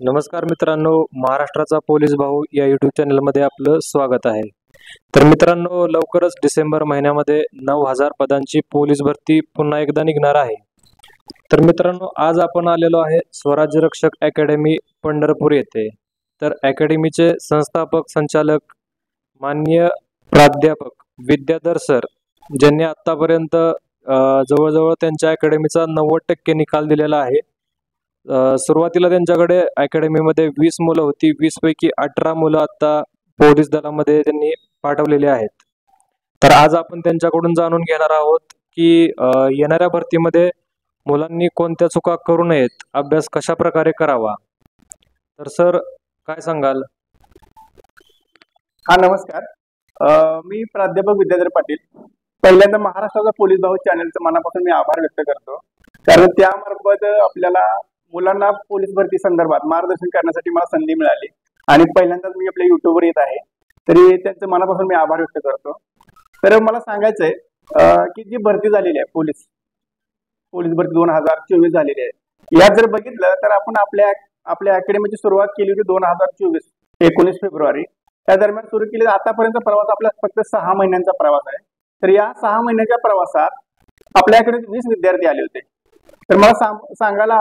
नमस्कार मित्रांनो, महाराष्ट्राचा पोलीस भाऊ या यूट्यूब चॅनलमध्ये आपलं स्वागत आहे. तर मित्रांनो, लवकरच डिसेंबर महिन्यामध्ये 9,000 पदांची पोलीस भरती पुन्हा एकदा निघणार आहे. तर मित्रांनो, आज आपण आलेलो आहे स्वराज्य रक्षक अकॅडमी पंढरपूर येथे. तर अकॅडमीचे संस्थापक संचालक माननीय प्राध्यापक विद्याधर सर, ज्यांनी आतापर्यंत जवळजवळ त्यांच्या अकॅडमीचा 90% निकाल दिलेला आहे. सुरुवातीला त्यांच्याकडे अकॅडमीमध्ये 20 मुलं होती. 20 पैकी 18 मुलं आता पोलीस दलामध्ये त्यांनी पाठवलेले आहेत. तर आज आपण त्यांच्याकडून जाणून घेणार आहोत की येणाऱ्या भरतीमध्ये मुलांनी कोणत्या चुका करू नयेत, अभ्यास कशा प्रकारे करावा. तर सर, काय सांगाल? हा, नमस्कार. मी प्राध्यापक विद्याधर पाटील. पहिल्यांदा महाराष्ट्राचा पोलीस भाऊ चॅनलचं मनापासून मी आभार व्यक्त करतो, कारण त्यामार्फत आपल्याला मुलांना पोलीस भरती संदर्भात मार्गदर्शन करण्यासाठी मला संधी मिळाली आणि पहिल्यांदाच मी आपल्या युट्यूबवर येत आहे, तरी त्यांचं मनापासून मी आभार व्यक्त करतो. तर मला सांगायचंय की जी भरती झालेली आहे पोलीस भरती 2024 झालेली आहे. यात जर बघितलं तर आपण आपल्या अकॅडमीची सुरुवात केली होती 2024 19 फेब्रुवारी. त्या दरम्यान सुरू केली. आतापर्यंत प्रवास आपला फक्त 6 महिन्यांचा प्रवास आहे. तर या 6 महिन्याच्या प्रवासात आपल्याकडे 20 विद्यार्थी आले होते. तर मला सांगायला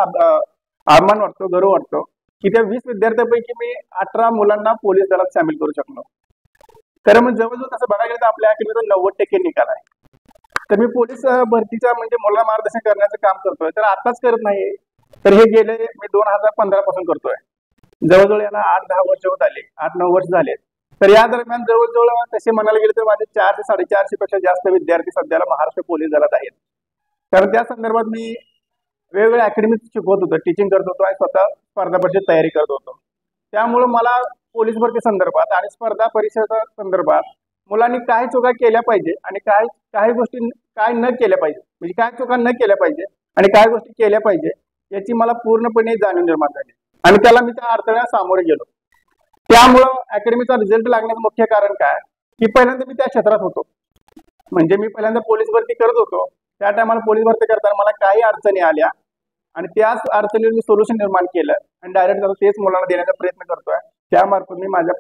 अभिमान वाटतो, गर्व वाटतो की त्या 20 विद्यार्थ्यांपैकी मी 18 मुलांना पोलीस दलात सामील करू शकलो. तर मग जवळजवळ तसं बघायला गेलं तर आपल्या अकॅडमीचा 90% निकाल आहे. तर मी पोलीस भरतीच्या म्हणजे मुलांना मार्गदर्शन करण्याचं काम करतोय. तर आताच करत नाही, तर हे गेले मी 2015 पासून करतोय. जवळजवळ याला 8-10 वर्ष होत आले, 8-9 वर्ष झाले. तर या दरम्यान जवळजवळ तसे म्हणायला गेले तर माझे 400 ते 450 पेक्षा जास्त विद्यार्थी सध्याला महाराष्ट्र पोलीस दलात आहेत. कारण त्या संदर्भात मी वेगवेगळ्या अकॅडमीत शिकवत होतो, टीचिंग करत होतो आणि स्वतः स्पर्धा परीक्षेची तयारी करत होतो. त्यामुळे मला पोलीस भरती संदर्भात आणि स्पर्धा परीक्षेच्या संदर्भात मुलांनी काय चुका केल्या पाहिजे आणि काही गोष्टी काय न केल्या पाहिजे, म्हणजे काय चुका न केल्या पाहिजे आणि काय गोष्टी केल्या पाहिजे याची मला पूर्णपणे जाणीव निर्माण झाली आणि त्याला मी त्या अडथळ्याला सामोरे गेलो. त्यामुळं अकॅडमीचा रिझल्ट लागण्याचं मुख्य कारण काय की पहिल्यांदा मी त्या क्षेत्रात होतो, म्हणजे मी पहिल्यांदा पोलीस भरती करत होतो. त्या टायमाला पोलीस भरती करताना मला काही अडचणी आल्या आणि त्याच अडचणीवर मी सोल्युशन निर्माण केलं आणि डायरेक्ट तेच मुलांना देण्याचा प्रयत्न करतोय. त्यामार्फत मी माझ्या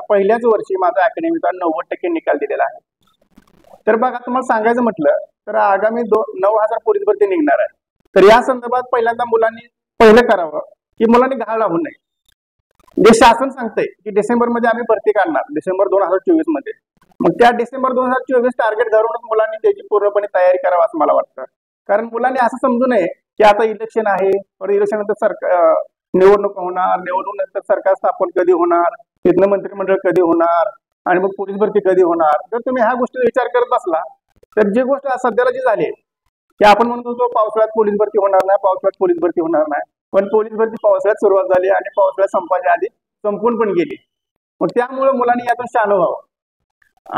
पहिल्याच वर्षी माझा अकॅडमीचा 90% निकाल दिलेला आहे. तर बघा, तुम्हाला सांगायचं म्हटलं तर आगामी 9,000 पोलीस भरती निघणार आहे. तर या संदर्भात पहिल्यांदा मुलांनी पहिलं करावं की मुलांनी घाळ लागू नये. जे शासन सांगतंय की डिसेंबर मध्ये आम्ही भरती काढणार, डिसेंबर 2024 मध्ये, मग त्या डिसेंबर 2024 टार्गेट धरूनच मुलांनी त्याची पूर्णपणे तयारी करावी असं मला वाटतं. कारण मुलांनी असं समजू नये की आता इलेक्शन आहे, पर इलेक्शन नंतर निवडणूक होणार, निवडणूक नंतर सरकार स्थापन कधी होणार, तिथनं मंत्रिमंडळ कधी होणार आणि मग पोलीस भरती कधी होणार. जर तुम्ही ह्या गोष्टी विचार करत बसला तर जी गोष्ट सध्याला जी झाली की आपण म्हणत होतो पावसाळ्यात पोलीस भरती होणार नाही, पावसाळ्यात पोलीस भरती होणार नाही, पण पोलीस भरती पावसाळ्यात सुरुवात झाली आणि पावसाळ्यात संपायच्या आधी संपून पण गेली. मग त्यामुळे मुलांनी यातून शान व्हावं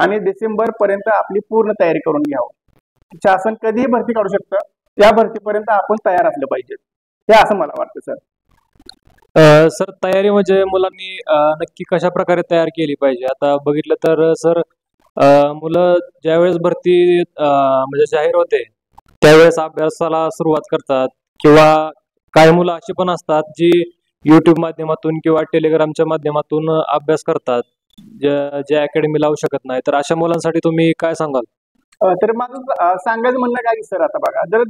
आणि डिसेंबर पर्यंत आपली पूर्ण तयारी करून घ्यावं. शासन कधीही भरती काढू शकतं, त्या भरतीपर्यंत आपण तयार असलं पाहिजे, हे असं मला वाटतं. सर, तयारी म्हणजे मुलांनी नक्की कशा प्रकारे तयार केली पाहिजे? आता बघितलं तर सर, मुलं ज्यावेळेस भरती म्हणजे जाहीर होते त्यावेळेस अभ्यासाला सुरुवात करतात, किंवा काही मुलं अशी पण असतात जी युट्यूब माध्यमातून किंवा टेलिग्रामच्या माध्यमातून अभ्यास करतात, जे अकॅडमी लावू शकत नाही. तर अशा मुलांसाठी तुम्ही काय सांगाल? तर माझं सांगायचं म्हणणं काय की सर, आता बघा, जर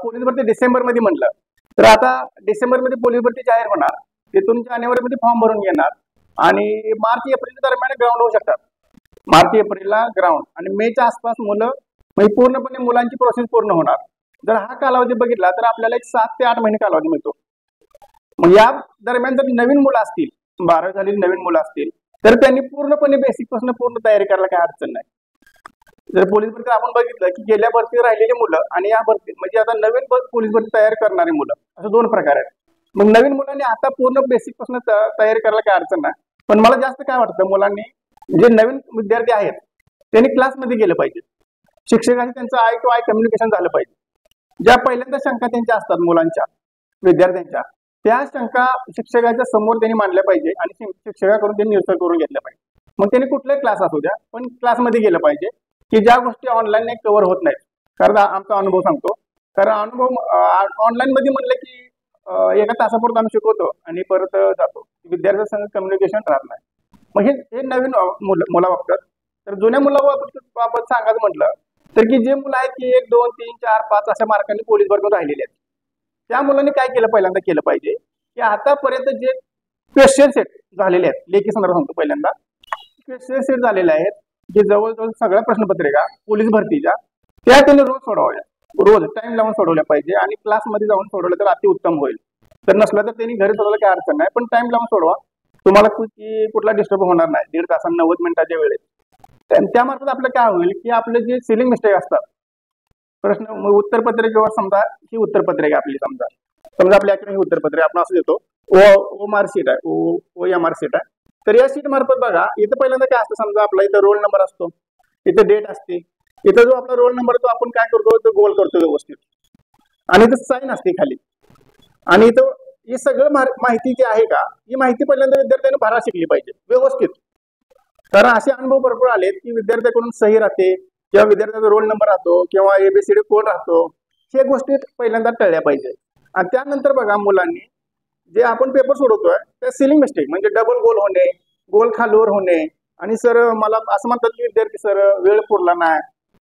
पोलीस भरती डिसेंबर मध्ये म्हणलं तर आता डिसेंबर मध्ये पोलीस भरती जाहीर होणार, तिथून जानेवारी मध्ये फॉर्म भरून घेणार आणि मार्च एप्रिल दरम्यान ग्राउंड होऊ शकतात. मार्च एप्रिलला ग्राउंड आणि मेच्या आसपास मुलं म्हणजे पूर्णपणे मुलांची प्रोसेस पूर्ण होणार. जर हा कालावधी बघितला तर आपल्याला एक 7 ते 8 महिने कालावधी मिळतो. मग या दरम्यान जर नवीन मुलं असतील, 12वी झालेली नवीन मुलं असतील, तर त्यांनी पूर्णपणे बेसिक पासून पूर्ण तयारी करायला काही अडचण नाही. जर पोलीस भरती आपण बघितलं की गेल्या भरती राहिलेली मुलं आणि या भरती म्हणजे आता नवीन पोलीस भरती तयार करणारी मुलं, असं 2 प्रकार आहेत. मग नवीन मुलांनी आता पूर्ण बेसिक पासून तयारी करायला काही अडचण नाही. पण मला जास्त काय वाटतं, मुलांनी जे नवीन विद्यार्थी आहेत त्यांनी क्लासमध्ये गेलं पाहिजे, शिक्षकांशी त्यांचं आय टू आय कम्युनिकेशन झालं पाहिजे. ज्या पहिल्यांदा शंका त्यांच्या असतात मुलांच्या, विद्यार्थ्यांच्या, त्या शंका शिक्षकाच्या समोर त्यांनी मांडल्या पाहिजे आणि शिक्षकाकडून त्यांनी निरसन करून घेतल्या पाहिजे. मग त्यांनी कुठलाही क्लास असू द्या, पण क्लासमध्ये गेलं पाहिजे की ज्या गोष्टी ऑनलाईन कव्हर होत नाहीत. कारण आमचा अनुभव सांगतो, कारण अनुभव ऑनलाईन मध्ये म्हणलं की एका तासापुरतं आम्ही शिकवतो आणि परत जातो. विद्यार्थ्या संग कम्युनिकेशन राहत नाही. मग हे नवीन मुला बघतात. तर जुन्या बाबत सांगायचं म्हटलं तर की जे मुलं आहेत की 1, 2, 3, 4, 5 अशा मार्कांनी पोलीस भरतीत राहिलेले आहेत, त्या मुलांनी काय केलं पहिल्यांदा केलं पाहिजे की आतापर्यंत जे क्वेश्चन सेट झालेले आहेत, लेखी संदर्भात सांगतो पहिल्यांदा, क्वेश्चन सेट झालेले आहेत जे जवळजवळ सगळ्या प्रश्नपत्रिका पोलीस भरतीच्या त्या त्यांनी रोज सोडवाव्या, रोज टाइम लावून सोडवल्या पाहिजे आणि क्लासमध्ये जाऊन सोडवलं तर अति उत्तम होईल. तर नसलं तर त्यांनी घरी सोडवलं काही अडचण नाही, पण टाइम लावून सोडवा, तुम्हाला कुठला डिस्टर्ब होणार नाही. 1.5 तासांना 90 मिनिटाच्या वेळेत त्यामार्फत आपलं काय होईल की आपले जे सिलिंग मिस्टेक असतात, प्रश्न उत्तरपत्रिकेवर समजा ही उत्तरपत्रिका आपली समजा आपल्या ही उत्तरपत्रिका आपण असं देतो ओ मार्क शीट आहे, ओ एम आर शीट आहे. तर या शीट मार्फत बघा इथं पहिल्यांदा काय असतं, समजा आपला इथं रोल नंबर असतो, इथं डेट असते, इथं जो आपला रोल नंबर तो आपण काय करतो तो गोल करतो व्यवस्थित आणि इथं साईन असते खाली आणि इथं ही सगळं माहिती जी आहे का ही माहिती पहिल्यांदा विद्यार्थ्यांनी भरा शिकली पाहिजे व्यवस्थित. कारण असे अनुभव भरपूर आलेत की विद्यार्थ्याकडून सही राहते किंवा विद्यार्थ्याचा रोल नंबर राहतो किंवा ABCD कोड राहतो, हे गोष्टी पहिल्यांदा टळल्या पाहिजे. आणि त्यानंतर बघा मुलांनी जे आपण पेपर सोडवतोय त्या सिलिंग मिस्टेक म्हणजे डबल गोल होणे, गोल खालवर होणे आणि सर मला असं म्हणतात की विद्यार्थी सर वेळ पुरला नाही,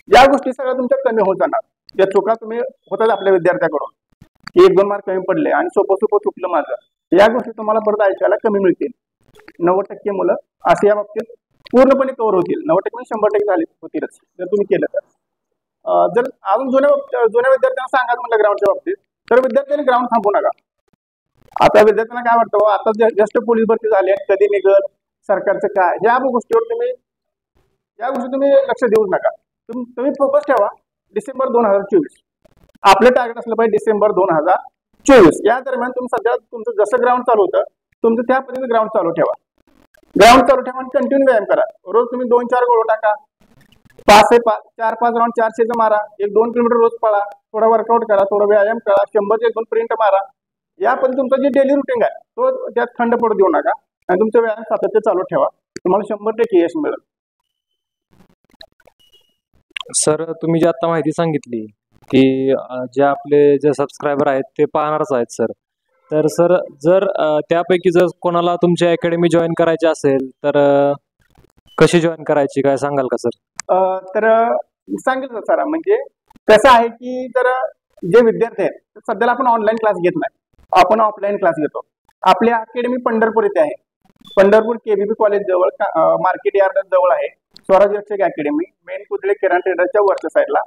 या गोष्टी सगळ्या तुमच्या कमी होत जाणार. ज्या चुका तुम्ही होतात आपल्या विद्यार्थ्याकडून 1-2 मार्क कमी पडले आणि सोपं चुकलं माझं, या गोष्टी तुम्हाला परत ऐकायला कमी मिळतील. 90% मुलं असे या बाबतीत पूर्णपणे कव्हर होतील. 90% 100% झाले होतीलच जर तुम्ही केलं तर. जर अजून जुन्या विद्यार्थ्यांना सांगायचं म्हटलं ग्राउंडच्या बाबतीत तर विद्यार्थ्यांनी ग्राउंड थांबू नका. आता विद्यार्थ्यांना काय वाटतं आता जस्ट पोलीस भरती झाली कधी निघत सरकारचं काय, या गोष्टी तुम्ही लक्ष देऊ नका. तुम्ही फोकस ठेवा डिसेंबर 2024. आपलं टार्गेट असलं पाहिजे डिसेंबर 2024. या दरम्यान तुम्ही सध्या तुमचं जसं ग्राउंड चालू होतं तुमचं त्या पद्धतीने ग्राउंड चालू ठेवा आणि कंटिन्यू व्यायाम करा. रोज तुम्ही 2-4 गोळा टाका, 4-5 राऊंड 400 मारा, 1-2 किलोमीटर रोज पळा, थोडा वर्कआउट करा, थोडा व्यायाम करा, 100-1-2 प्रिंट मारा. या पद्धतीने तुमचं जे डेली रुटीन आहे तो त्यात खंड पडू देऊ नका आणि तुमचं व्यायाम सातत्य चालू ठेवा, तुम्हाला 100% यश मिळेल. सर तुम्ही जी आता माहिती सांगितली की जे आपले जे सबस्क्रायबर आहेत ते पाहणारच आहेत सर, तर सर जर त्यापैकी जर कोणाला तुमची अकॅडमी जॉईन करायची असेल तर कशी जॉईन करायची काय सांगाल का सर? तर सांगेल सर, म्हणजे कसं आहे की तर जे विद्यार्थी आहेत सध्याला आपण ऑनलाईन क्लास घेत नाही, आपण ऑफलाईन क्लास घेतो. आपली अकॅडमी पंढरपूर येथे आहे. पंढरपूर KVP कॉलेज जवळ मार्केट यार्ड जवळ आहे स्वराज रक्षक अकॅडमी, मेन कुदळे किराणा ट्रेडरच्या वरच्या साईडला.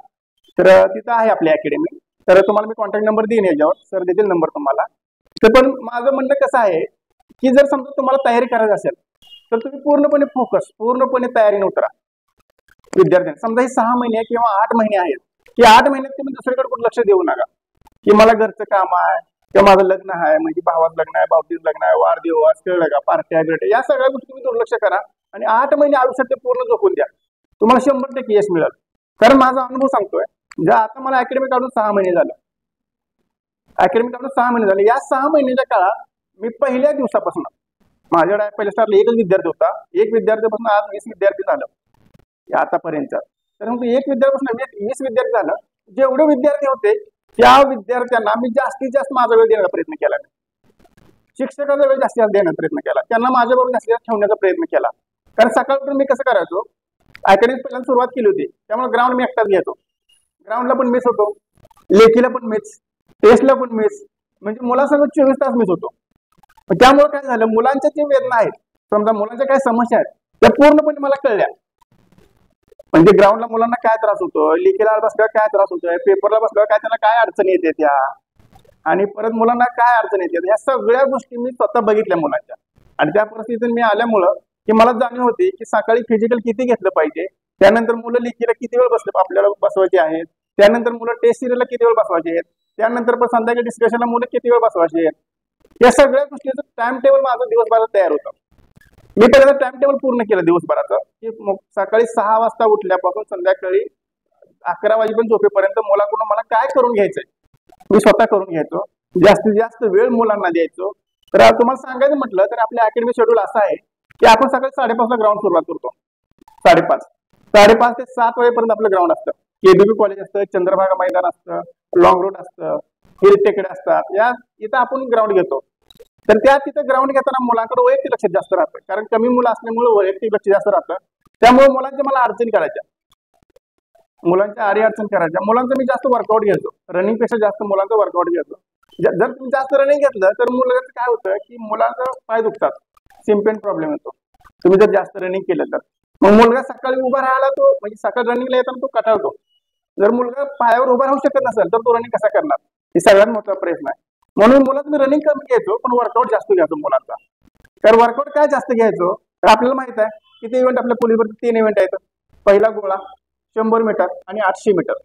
तर तिथं आहे आपली अकॅडमी. तर तुम्हाला मी कॉन्टॅक्ट नंबर देईन याच्यावर, सर देतील नंबर तुम्हाला. तर पण माझं म्हणणं कसं आहे की जर समजा तुम्हाला तयारी करायची असेल तर तुम्ही पूर्णपणे तयारीने उतरा. विद्यार्थ्यांनी समजा हे 6 महिने किंवा 8 महिने आहेत की 8 महिन्यात तुम्ही दुसरीकडे कुठं लक्ष देऊ नका की मला घरचं काम आहे किंवा माझं लग्न आहे, म्हणजे भावाचं लग्न आहे, भावतीचं लग्न आहे, वाढदिवस कळलं का, पार्ट्या बिर्ट्या, या सगळ्या गोष्टी तुम्ही दुर्लक्ष करा आणि 8 महिने आयुष्यात ते पूर्ण झोपून द्या, तुम्हाला 100% यश मिळेल. कारण माझा अनुभव सांगतोय, ज्या आता मला अकॅडमी काढून 6 महिने झाले, या 6 महिन्याच्या काळात मी पहिल्या दिवसापासून माझ्याकडे पहिल्या स्टार्टला एकच विद्यार्थी होता, एक विद्यार्थ्यापासून आज 20 विद्यार्थी झालं आतापर्यंत. तर मग एक विद्यार्थ्यापासून 20 विद्यार्थी झालं. जेवढे विद्यार्थी होते त्या विद्यार्थ्यांना मी जास्तीत जास्त माझा वेळ देण्याचा प्रयत्न केला, शिक्षकाचा वेळ जास्तीत जास्त देण्याचा प्रयत्न केला, त्यांना माझ्याबरोबर जास्तीत जास्त ठेवण्याचा प्रयत्न केला. कारण सकाळपासून मी कसं करायचो, अकॅडमी पहिल्यांदा सुरुवात केली होती त्यामुळे ग्राउंड मी एकटाच घेतो, ग्राउंडला पण मिस होतो, लेखीला पण मिस, टेस्टला पण मिस, म्हणजे मुलासंग 24 तास मिस होतो. त्यामुळे काय झालं, मुलांच्या जे वेदना आहेत, समजा मुलांच्या काय समस्या आहेत त्या पूर्णपणे मला कळल्या. म्हणजे ग्राउंडला मुलांना काय त्रास होतो, लिखीला बसल्यावर काय त्रास होतोय, पेपरला बसल्यावर काय त्यांना काय अडचणी येते त्या, आणि परत मुलांना काय अडचणी येते, या सगळ्या गोष्टी मी स्वतः बघितल्या मुलांच्या. आणि त्या परिस्थितीतून मी आल्यामुळं की मला जाणीव होती की सकाळी फिजिकल किती घेतलं पाहिजे, त्यानंतर मुलं लिखीला किती वेळ आपल्याला बसवायचे आहेत, त्यानंतर मुलं टेस्ट सिरियलला किती वेळ बसवायचे आहेत, त्यानंतर पण संध्याकाळी डिस्कशनला मुलं किती वेळ बसवायचे आहेत, या सगळ्या गोष्टीचं टाइम टेबल माझं दिवसभरात तयार होतं. मी पहिल्यांदा टाइम टेबल पूर्ण केलं दिवसभराचं, की सकाळी 6 वाजता उठल्यापासून संध्याकाळी 11 वाजेपर्यंत झोपेपर्यंत मुलाकडून मला काय करून घ्यायचंय मी स्वतः करून घ्यायचो, जास्तीत जास्त वेळ मुलांना द्यायचो. तर तुम्हाला सांगायचं म्हटलं तर आपल्या अकॅडमी शेड्यूल असं आहे की आपण सकाळी 5:30 ला ग्राउंड सुरुवात करतो, 5:30 ते 7 वाजेपर्यंत आपलं ग्राउंड असतं. KVP कॉलेज असतं, चंद्रभागा मैदान असतं, लॉंग रोड असतं, हिल टेकडे असतात, या इथं आपण ग्राउंड घेतो. तर त्या तिथं ग्राउंड घेताना मुलांकडे वैयक्तिक लक्ष जास्त राहतं, कारण कमी मुलं असल्यामुळे वैयक्तिक लक्ष जास्त राहतं. त्यामुळे मुलांच्या मला अडचणी करायच्या, मुलांच्या आडी अडचण करायच्या. मुलांचं मी जास्त वर्कआउट घ्यायचो, रनिंग पेक्षा जास्त मुलांचं वर्कआउट घ्यायचो. जर तुम्ही जास्त रनिंग घेतलं तर मुलांचं काय होतं की मुलांचं पाय दुखतात, सिम्पेन प्रॉब्लेम येतो तुम्ही जर जास्त रनिंग केलं तर. मग मुलगा सकाळी उभा राहायला तो म्हणजे सकाळी रनिंगला येताना तो कटाळतो. जर मुलगा पायावर उभा राहू शकत नसेल तर तो रनिंग कसा करणार, हे सगळ्यात मोठा प्रश्न आहे. म्हणून मुलांचं मी रनिंग कमी घ्यायचो पण वर्कआउट जास्त घ्यायचो मुलांचा. तर वर्कआउट काय जास्त घ्यायचो तर आपल्याला माहित आहे किती इव्हेंट आपल्या पोलीसवरती 3 इव्हेंट आहेत. पहिला गोळा 100 मीटर आणि 800 मीटर.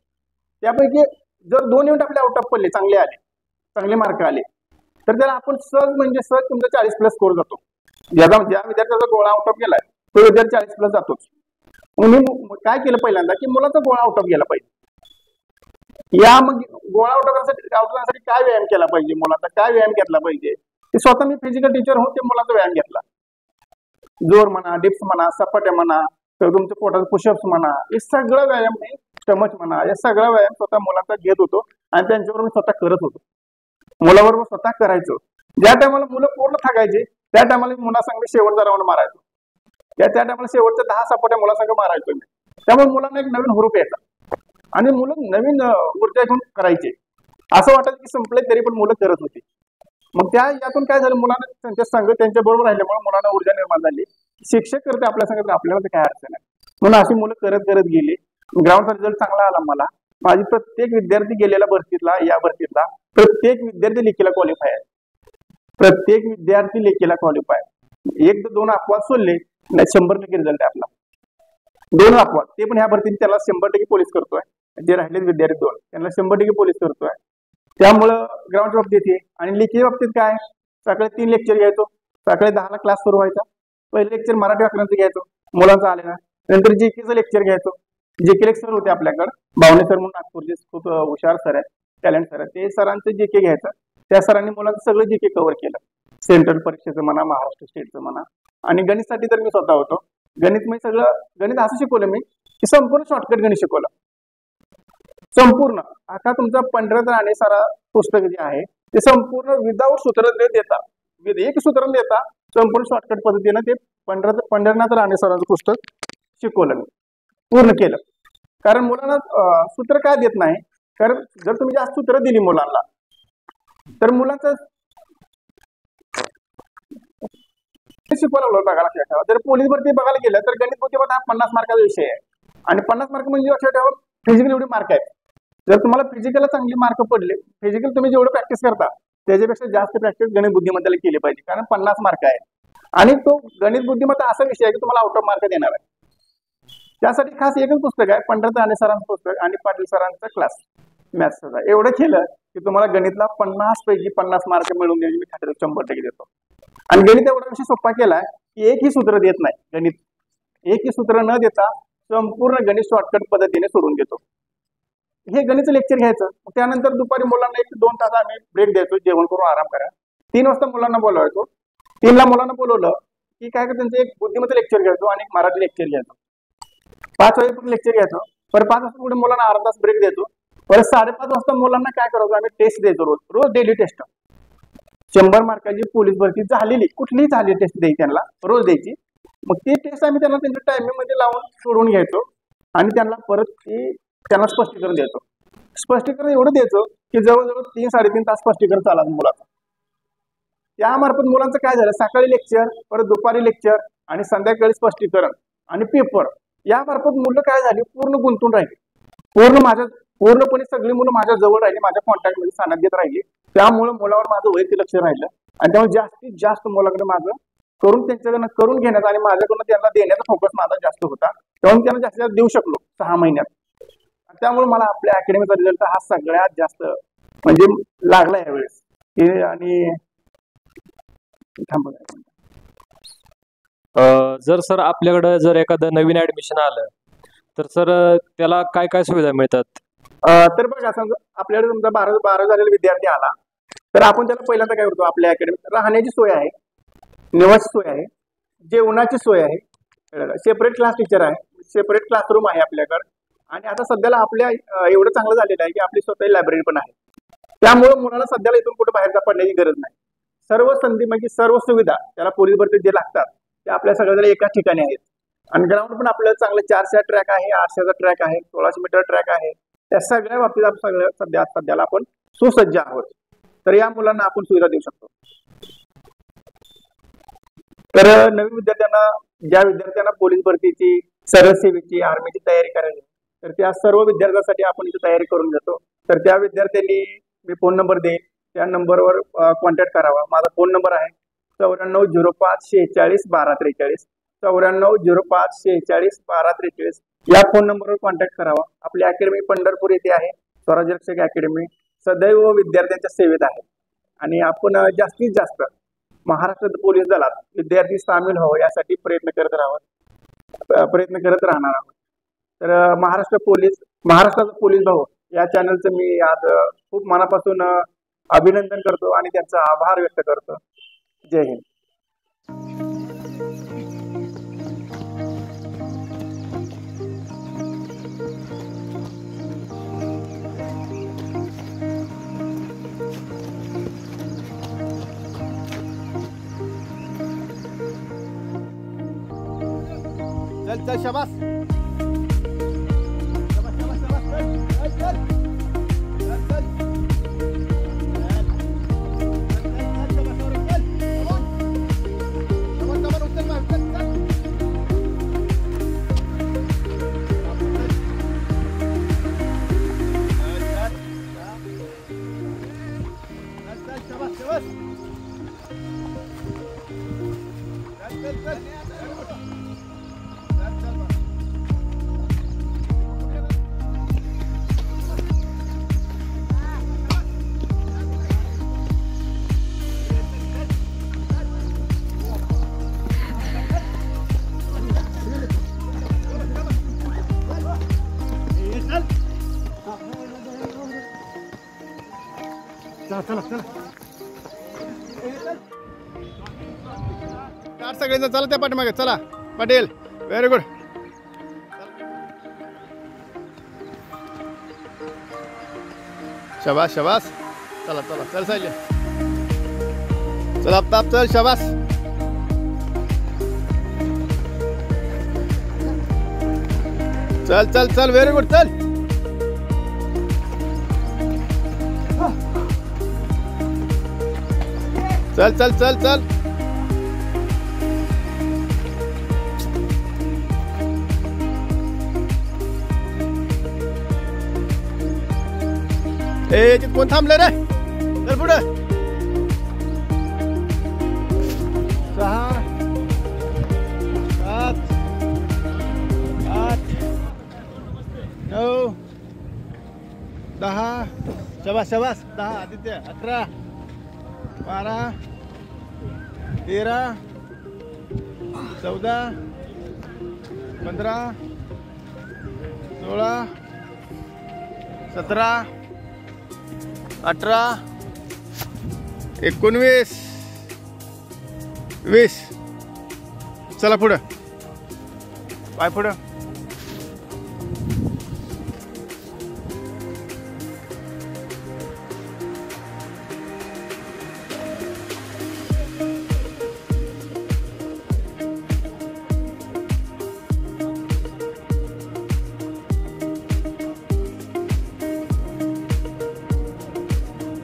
त्यापैकी जर 2 इव्हेंट आपले आउट ऑफ पडले, चांगले आले, चांगले मार्क आले, तर त्याला आपण सहज म्हणजे सहज तुमचा 40+ स्कोर जातो. ज्या विद्यार्थ्याचा गोळा आउट ऑफ गेलाय तो विद्यार्थी 40+ जातोच. मी काय केलं पहिल्यांदा की मुलाचा गोळा आउट ऑफ गेला पाहिजे. या मग गोळा आउट करण्यासाठी काय व्यायाम केला पाहिजे, मुलाचा काय व्यायाम घेतला पाहिजे, ते स्वतः मी फिजिकल टीचर होऊन ते मुलाचा व्यायाम घेतला. जोर म्हणा, डिप्स म्हणा, सपाट्या म्हणा, तर तुमचं पोटाचं पुशअप्स म्हणा, हे सगळं व्यायाम मी स्टमच म्हणा, हे सगळा व्यायाम स्वतः मुलांचा घेत होतो आणि त्यांच्याबरोबर मी स्वतः करत होतो. मुलाबरोबर स्वतः करायचो. ज्या टायमाला मुलं पूर्ण थाकायचे त्या टायमाला मुलासंग शेवटचा राऊंड मारायचो. त्या टायमाला शेवटच्या 10 सपाट्या मुलासंग मारायचो मी. त्यामुळे मुलांना एक नवीन हुरूप यायचा आणि मुलं नवीन ऊर्जा घेऊन करायचे. असं वाटत की संपले तरी पण मुलं करत होती. मग यातून काय झालं, मुलांना त्यांच्या संघ त्यांच्या बरोबर राहिल्यामुळे मुलांना ऊर्जा निर्माण झाली. शिक्षक करते आपल्या संगत, आपल्याला तर काय अडचण आहे. म्हणून अशी मुलं करत करत गेली. ग्राउंडचा रिझल्ट चांगला आला मला. माझी प्रत्येक विद्यार्थी गेलेला भरतीतला, या भरतीतला प्रत्येक विद्यार्थी लेखीला क्वालिफाय आहे. प्रत्येक विद्यार्थी लेखीला क्वालिफाय. 1-2 अपवाद सोडले नाही, 100% रिझल्ट आहे आपला. 2 अपवाद ते पण ह्या भरतीत त्याला 100% पोलीस करतोय. जे राहिलेत विद्यार्थी 2 त्यांना 100% पोलीस करतोय. त्यामुळं ग्राउंडच्या बाबतीत हे. आणि लेखीच्या बाबतीत काय, सकाळी 3 लेक्चर घ्यायचो. सकाळी 10ला क्लास सुरू व्हायचा. पहिले लेक्चर मराठी व्याकरणाचं घ्यायचो, मुलांचा आलेला. नंतर जीकेचं लेक्चर घ्यायचो. जीके लेक्चर होते आपल्याकडे, बावणे सर म्हणून नागपूरचे खूप हुशार सर आहेत, टॅलेंट सर आहेत. ते सरांचं जीके घ्यायचं. त्या सरांनी मुलांचं सगळं जीके कव्हर केलं, सेंट्रल परीक्षेचं म्हणा, महाराष्ट्र स्टेटचं म्हणा. आणि गणितसाठी तर मी स्वतः होतो. गणित म्हणजे सगळं गणित असं शिकवलं मी की संपूर्ण शॉर्टकट गणित शिकवलं. संपूर्ण आता तुमचा पंढरनाथ राणे सर पुस्तक जे आहे ते संपूर्ण विदाऊट सूत्र देता, एक सूत्र देता संपूर्ण शॉर्टकट पद्धतीने ते पंढरनाथ राणे सरांचं पुस्तक शिकवलं मी, पूर्ण केलं. कारण मुलांना सूत्र काय देत नाही, कारण जर तुम्ही जास्त सूत्र दिली मुलांना तर मुलांचं शिकवायला बघा. लक्षात ठेवा, जर पोलीस भरती बघायला गेलं तर गणित बुद्धिमत्ता हा 50 मार्काचा विषय आहे. आणि 50 मार्क म्हणजे लक्षात ठेवा फिजिकल एवढे मार्क आहेत. जर तुम्हाला फिजिकलला चांगले मार्क पडले, फिजिकल तुम्ही जेवढं प्रॅक्टिस करता त्याच्यापेक्षा जास्त प्रॅक्टिस गणित बुद्धिमत्तेला केली पाहिजे, कारण 50 मार्क आहे. आणि तो गणित बुद्धिमत्ता असा विषय आहे की तुम्हाला आउट ऑफ मार्क देणार आहे. त्यासाठी खास एकच पुस्तक आहे, पंढरनाथ राणे सरांचं पुस्तक आणि पाटील सरांचा क्लास मॅथ्सचा. एवढं केलं की तुम्हाला गणितला 50 पैकी 50 मार्क मिळवून द्यायची मी खात्री 100% देतो. आणि गणित एवढा विषय सोपा केलाय की एकही सूत्र देत नाही. गणित एकही सूत्र न देता संपूर्ण गणित शॉर्टकट पद्धतीने सोडून घेतो. हे गणितचं लेक्चर घ्यायचं. त्यानंतर दुपारी मुलांना 1-2 तास आम्ही ब्रेक द्यायचो, जेवण करून आराम करा. 3 वाजता मुलांना बोलवायचो. 3ला मुलांना बोलवलं की काय का त्यांचं एक बुद्धिमत्ता लेक्चर घ्यायचो आणि एक मराठी लेक्चर घ्यायचो. 5 वाजेपर्यंत लेक्चर घ्यायचो. परत 5 वाजता पुढे मुलांना अर्धा तास ब्रेक द्यायचो. परत 5:30 वाजता मुलांना काय करायचो, आम्ही टेस्ट द्यायचो. रोज डेली टेस्ट. 100 मार्काची पोलीस भरती झालेली कुठलीही झाली टेस्ट द्यायची, त्यांना रोज द्यायची. मग ती टेस्ट आम्ही त्यांना त्यांच्या टायमिंग मध्ये लावून सोडून घ्यायचो आणि त्यांना परत त्यांना स्पष्टीकरण द्यायचो. स्पष्टीकरण एवढं द्यायचो की जवळजवळ 3-3.5 तास स्पष्टीकरण चालत मुलाचं. त्यामार्फत मुलांचं काय झालं, सकाळी लेक्चर, परत दुपारी लेक्चर आणि संध्याकाळी स्पष्टीकरण आणि पेपर, यामार्फत मुलं काय झाली पूर्ण गुंतून राहिली. पूर्णपणे सगळी मुलं माझ्या जवळ राहिली, माझ्या कॉन्टॅक्ट मध्ये सान्निध्यात राहिली. त्यामुळे मुलावर माझं वैयक्तिक लक्ष राहिलं आणि त्यामुळे जास्तीत जास्त मुलाकडे माझं करून त्यांच्याकडनं करून घेण्याचा आणि माझ्याकडून त्यांना देण्याचा फोकस माझा जास्त होता. त्यामुळे त्यांना जास्तीत जास्त देऊ शकलो 6 महिन्यात. त्यामुळे मला आपल्या अकॅडमीचा रिझल्ट हा सगळ्यात जास्त म्हणजे लागला यावेळेस. आणि जर सर आपल्याकडे जर एखादं नवीन ऍडमिशन आलं तर सर त्याला काय काय सुविधा मिळतात? तर बघा, समजा आपल्याकडे समजा 12 झालेला विद्यार्थी आला तर आपण त्याला पहिल्यांदा काय करतो, आपल्या अकॅडमीत राहण्याची सोय आहे, निवास सोय आहे, जेवणाची सोय आहे, सेपरेट क्लास टीचर आहे, सेपरेट क्लासरूम आहे आपल्याकडे. आणि आता सध्याला आपल्या एवढं चांगलं झालेलं आहे की आपली स्वतःची लायब्ररी पण आहे. त्यामुळे मुलाला सध्याला इथून कुठे बाहेर पडण्याची गरज नाही. सर्व संधी म्हणजे सर्व सुविधा त्याला पोलीस भरतीत जे लागतात ते आपल्या सगळ्या एकाच ठिकाणी आहेत. आणि ग्राउंड पण आपल्याला चांगलं 400 ट्रॅक आहे, 800चा ट्रॅक आहे, 1600 मीटर ट्रॅक आहे. त्या सगळ्या बाबतीत आपण सध्याला आपण सुसज्ज आहोत. तर या मुलांना आपण सुविधा देऊ शकतो. तर नवीन विद्यार्थ्यांना, ज्या विद्यार्थ्यांना पोलीस भरतीची, सरळ सेवेची, आर्मीची तयारी करायची, तर त्या सर्व विद्यार्थ्यांसाठी आपण इथे तयारी करून घेतो. तर त्या विद्यार्थ्यांनी मी फोन नंबर देईन, त्या नंबरवर कॉन्टॅक्ट करावा. माझा फोन नंबर आहे 9405461243, 9405461243. या फोन नंबरवर कॉन्टॅक्ट करावा. आपली अकॅडमी पंढरपूर येथे आहे, स्वराज्य रक्षक अकॅडमी सदैव विद्यार्थ्यांच्या सेवेत आहे. आणि आपण जास्तीत जास्त महाराष्ट्र पोलीस दलात विद्यार्थी सामील व्हावं यासाठी प्रयत्न करत राहणार आहोत. तर महाराष्ट्राचा पोलीस भाऊ या चॅनलचं मी आज खूप मनापासून अभिनंदन करतो आणि त्यांचा आभार व्यक्त करतो. जय हिंद. चल चल शाबास शाबास शाबास शाबास चल चल चल चल चला चला स्टार्ट सगळेजण चला त्या पाठीमागे चला. Patil very good. शाबास शाबास चला चला चल सायले चल आप चल शाबास. चल चल चल व्हेरी गुड चल. चल चल चल चल ए कोण थांबले रे. चल पुढे 6 7 8 9 10 शाबास शाबास 10 आदित्य 11 12 13 14 15 16 17 18 19 20. चला पुढं पाय पुढं.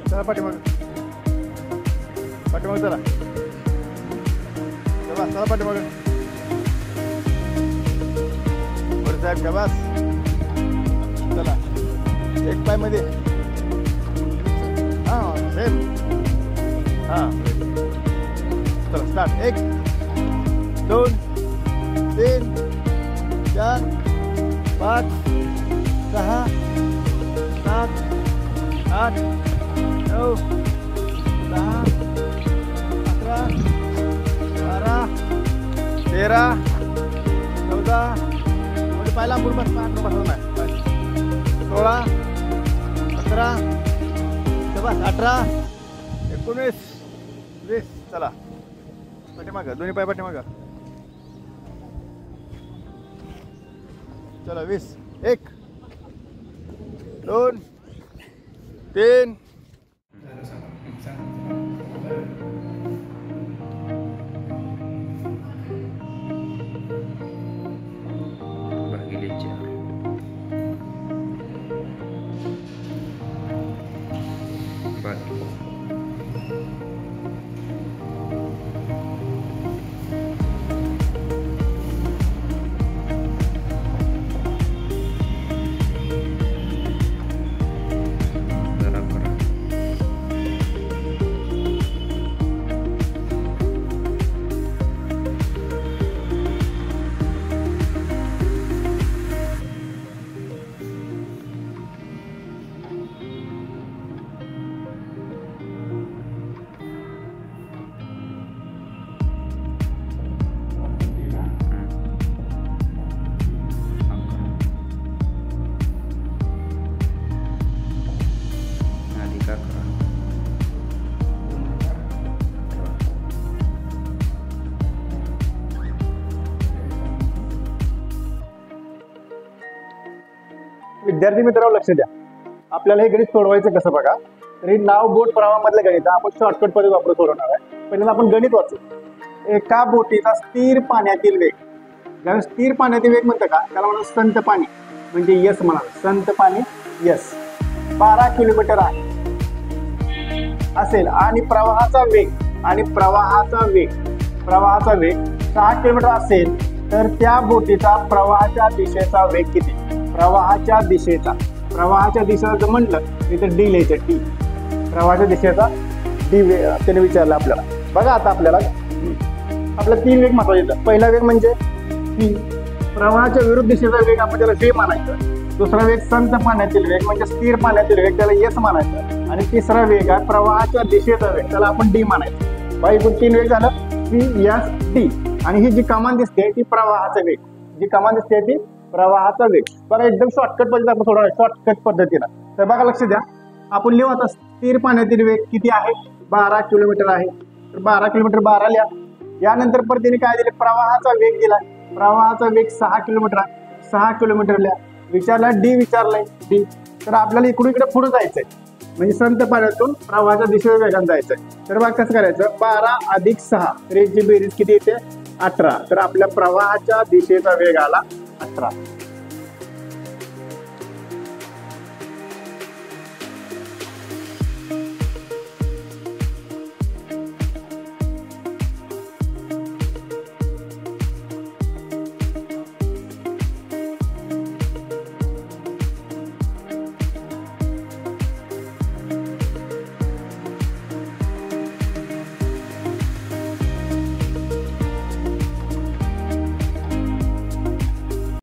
चला पाठीमाग चला शाबास. चला पाठीमाग वर साहेब शाबास. चला एक पाय मध्ये हा सेम हा. चला स्टार्ट 1 2 3 4 5 6 7 8 9 10 11 12 13 14 म्हणजे पाहिला पुढे बस 16 17 18 19 20. चला पाठीमागं दोन्ही पाय पाठीमागं. चला 20 1 2 3 विद्यार्थी मित्रांनो लक्ष द्या. आपल्याला हे गणित सोडवायचं कसं बघा. तर हे नाव बोट प्रवाहामधलं गणित आपण शॉर्टकट पद्धत वापरून सोडवणार आहे. पहिल्यांदा आपण गणित वाचू. एका बोटीचा स्थिर पाण्यातील वेग. ज्यावेळेस स्थिर पाण्यातील वेग म्हणतं का त्याला म्हणा संत पाणी म्हणजे यस म्हणा. संत पाणी यस 12 किलोमीटर आहे असेल आणि प्रवाहाचा वेग 6 किलोमीटर असेल तर त्या बोटीचा प्रवाहाच्या दिशेचा वेग किती. प्रवाहाच्या दिशेचा जर म्हटलं तिथे डी लिहायचं. डी प्रवाहाच्या दिशेचा डी त्याने विचारलं आपल्याला. बघा आता आपल्याला 3 वेग महत्वाचे. पहिला वेग म्हणजे प्रवाहाच्या विरुद्ध दिशेचा वेग आपण त्याला व्ही मानायचं. दुसरा वेग संत पाण्यातील वेग म्हणजे स्थिर पाण्यातील वेग त्याला यस मानायचं. आणि तिसरा वेग आहे प्रवाहाच्या दिशेचा वेग त्याला आपण डी मानायचं. बाई 3 वेग झालं व्ही एस डी. आणि ही जी कमान दिसते ती प्रवाहाचा वेग. बघा एकदम शॉर्टकट पद्धतीने आपण सोडवणार. शॉर्टकट पद्धतीनं तर बघा लक्ष द्या. आपण लिहू आता स्थिर पाण्यातील वेग किती आहे 12 किलोमीटर आहे. तर 12 किलोमीटर 12 लिहा. यानंतर परत त्याने काय दिले प्रवाहाचा वेग दिला. प्रवाहाचा वेग 6 किलोमीटर आहे. 6 किलोमीटर लिहा. विचारला डी विचारलाय डी. तर आपल्याला इकडून इकडे पुढे जायचंय म्हणजे संत पाण्यातून प्रवाहाच्या दिशेच्या वेगाने जायचंय. तर बघा कसं करायचं 12 + 6 तर याची बेरीज किती येते 18. तर आपल्या प्रवाहाच्या दिशेचा वेग आला 18.